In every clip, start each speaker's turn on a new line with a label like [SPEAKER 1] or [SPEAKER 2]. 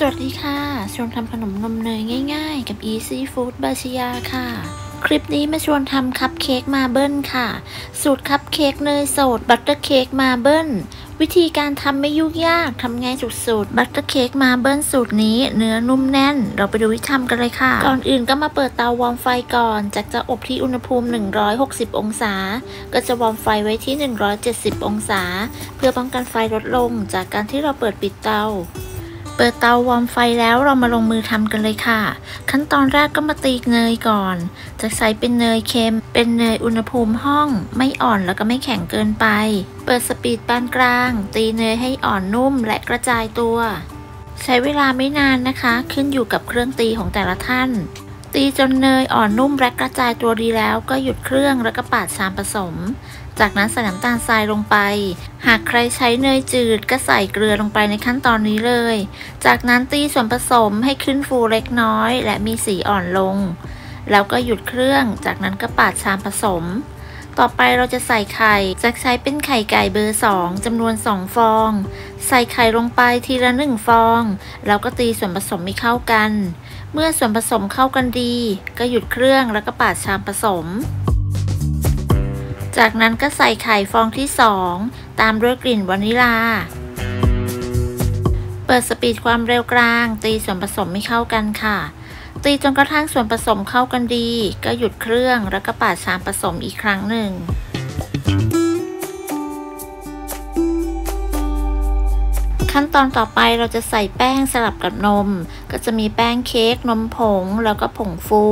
[SPEAKER 1] สวัสดีค่ะชวนทำขนมนมเนยง่ายๆกับ Easy Food บายชยาค่ะคลิปนี้มาชวนทำคัพเค้กมาเบิลค่ะสูตรคัพเค้กเนยสดบัตเตอร์เค้กมาเบิลวิธีการทำไม่ยุ่งยากทำง่ายสุดๆบัตเตอร์เค้กมาเบิลสูตรนี้เนื้อนุ่มแน่นเราไปดูวิธีทำกันเลยค่ะก่อนอื่นก็มาเปิดเตาวอร์มไฟก่อนจากจะอบที่อุณหภูมิ160องศาก็จะวอร์มไฟไว้ที่170องศาเพื่อป้องกันไฟลดลงจากการที่เราเปิดปิดเตาเปิดเตาวอร์มไฟแล้วเรามาลงมือทำกันเลยค่ะขั้นตอนแรกก็มาตีเนยก่อนจะใส่เป็นเนยเค็มเป็นเนยอุณหภูมิห้องไม่อ่อนแล้วก็ไม่แข็งเกินไปเปิดสปีดปานกลางตีเนยให้อ่อนนุ่มและกระจายตัวใช้เวลาไม่นานนะคะขึ้นอยู่กับเครื่องตีของแต่ละท่านตีจนเนยอ่อนนุ่มและกระจายตัวดีแล้วก็หยุดเครื่องแล้วก็ปาดชามผสมจากนั้นใส่น้ำตาลทรายลงไปหากใครใช้เนยจืดก็ใส่เกลือลงไปในขั้นตอนนี้เลยจากนั้นตีส่วนผสมให้ขึ้นฟูเล็กน้อยและมีสีอ่อนลงแล้วก็หยุดเครื่องจากนั้นก็ปาดชามผสมต่อไปเราจะใส่ไข่จะใช้เป็นไข่ไก่เบอร์2จำนวน2ฟองใส่ไข่ลงไปทีละ1ฟองแล้วก็ตีส่วนผสมให้เข้ากันเมื่อส่วนผสมเข้ากันดีก็หยุดเครื่องแล้วก็ปาดชามผสมจากนั้นก็ใส่ไข่ฟองที่2ตามด้วยกลิ่นวานิลาเปิดสปีดความเร็วกลางตีส่วนผสมให้เข้ากันค่ะตีจนกระทั่งส่วนผสมเข้ากันดีก็หยุดเครื่องแล้วก็ปาดชามผสมอีกครั้งหนึ่งขั้นตอนต่อไปเราจะใส่แป้งสลับกับนมก็จะมีแป้งเค้กนมผงแล้วก็ผงฟู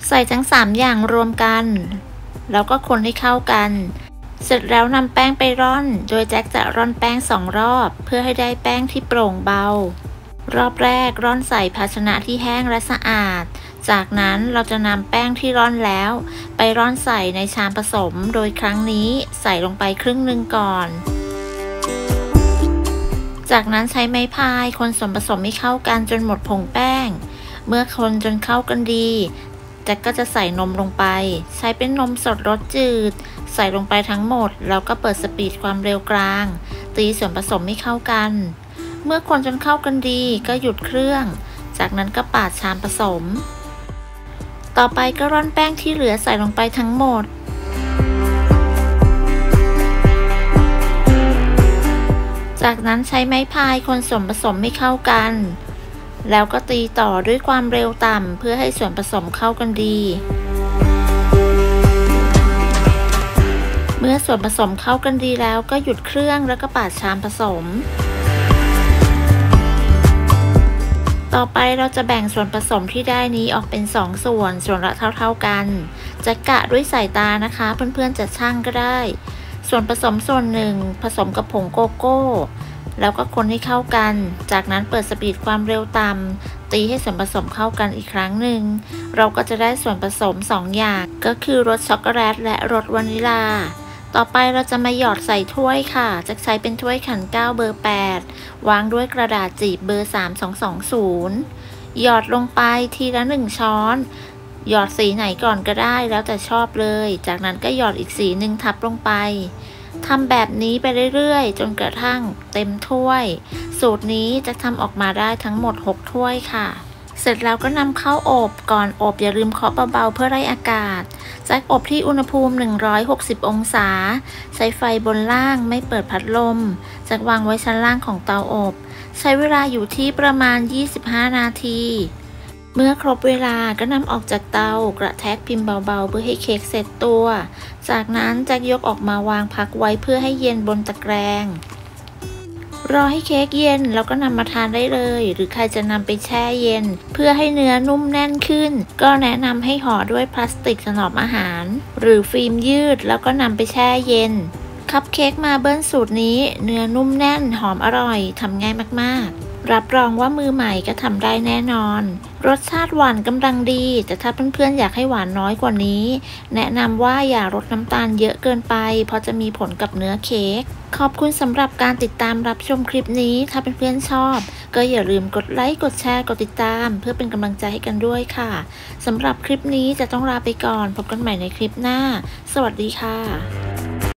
[SPEAKER 1] ใส่ทั้ง3อย่างรวมกันแล้วก็คนให้เข้ากันเสร็จแล้วนำแป้งไปร่อนโดยแจ็คจะร่อนแป้ง2รอบเพื่อให้ได้แป้งที่โปร่งเบารอบแรกร่อนใส่ภาชนะที่แห้งและสะอาดจากนั้นเราจะนำแป้งที่ร่อนแล้วไปร่อนใส่ในชามผสมโดยครั้งนี้ใส่ลงไปครึ่งหนึ่งก่อนจากนั้นใช้ไม้พายคนส่วนผสมให้เข้ากันจนหมดผงแป้งเมื่อคนจนเข้ากันดีแจ็คก็จะใส่นมลงไปใช้เป็นนมสดรสจืดใส่ลงไปทั้งหมดแล้วก็เปิดสปีดความเร็วกลางตีส่วนผสมให้เข้ากันเมื่อคนจนเข้ากันดีก็หยุดเครื่องจากนั้นก็ปาดชามผสมต่อไปก็ร่อนแป้งที่เหลือใส่ลงไปทั้งหมดจากนั้นใช้ไม้พายคนส่วนผสมให้เข้ากันแล้วก็ตีต่อด้วยความเร็วต่ำเพื่อให้ส่วนผสมเข้ากันดีเมื่อส่วนผสมเข้ากันดีแล้วก็หยุดเครื่องแล้วก็ปาดชามผสมต่อไปเราจะแบ่งส่วนผสมที่ได้นี้ออกเป็น2ส่วนละเท่าๆกันจะกะด้วยสายตานะคะเพื่อนๆจะชั่งก็ได้ส่วนผสมส่วนหนึ่งผสมกับผงโกโก้แล้วก็คนให้เข้ากันจากนั้นเปิดสปีดความเร็วต่ำตีให้ส่วนผสมเข้ากันอีกครั้งหนึ่งเราก็จะได้ส่วนผสม2อย่างก็คือรสช็อกโกแลตและรสวานิลาต่อไปเราจะมาหยอดใส่ถ้วยค่ะจะใช้เป็นถ้วยขัน9เบอร์8วางด้วยกระดาษจีบเบอร์3220หยอดลงไปทีละ1ช้อนหยอดสีไหนก่อนก็ได้แล้วแต่ชอบเลยจากนั้นก็หยอดอีกสีหนึ่งทับลงไปทำแบบนี้ไปเรื่อยๆจนกระทั่งเต็มถ้วยสูตรนี้จะทำออกมาได้ทั้งหมด6ถ้วยค่ะเสร็จแล้วก็นำเข้าอบก่อนอบอย่าลืมเคาะเบาๆเพื่อไล่อากาศแจ็คอบที่อุณหภูมิ160องศาใช้ไฟบนล่างไม่เปิดพัดลมแจ็ควางไว้ชั้นล่างของเตาอบใช้เวลาอยู่ที่ประมาณ25นาทีเมื่อครบเวลาก็นำออกจากเตากระแทกพิมพ์เบาๆเพื่อให้เค้กเสร็จตัวจากนั้นแจ็คยกออกมาวางพักไว้เพื่อให้เย็นบนตะแกรงรอให้เค้กเย็นแล้วก็นำมาทานได้เลยหรือใครจะนำไปแช่เย็นเพื่อให้เนื้อนุ่มแน่นขึ้นก็แนะนำให้ห่อด้วยพลาสติกถนอมอาหารหรือฟิล์มยืดแล้วก็นำไปแช่เย็นคัพเค้กมาเบิลสูตรนี้เนื้อนุ่มแน่นหอมอร่อยทำง่ายมากๆรับรองว่ามือใหม่ก็ทำได้แน่นอนรสชาติหวานกำลังดีแต่ถ้าเพื่อนๆอยากให้หวานน้อยกว่านี้แนะนำว่าอย่าลดน้ำตาลเยอะเกินไปเพราะจะมีผลกับเนื้อเค้กขอบคุณสำหรับการติดตามรับชมคลิปนี้ถ้าเพื่อนๆชอบก็อย่าลืมกดไลค์กดแชร์กดติดตามเพื่อเป็นกำลังใจให้กันด้วยค่ะสำหรับคลิปนี้จะต้องลาไปก่อนพบกันใหม่ในคลิปหน้าสวัสดีค่ะ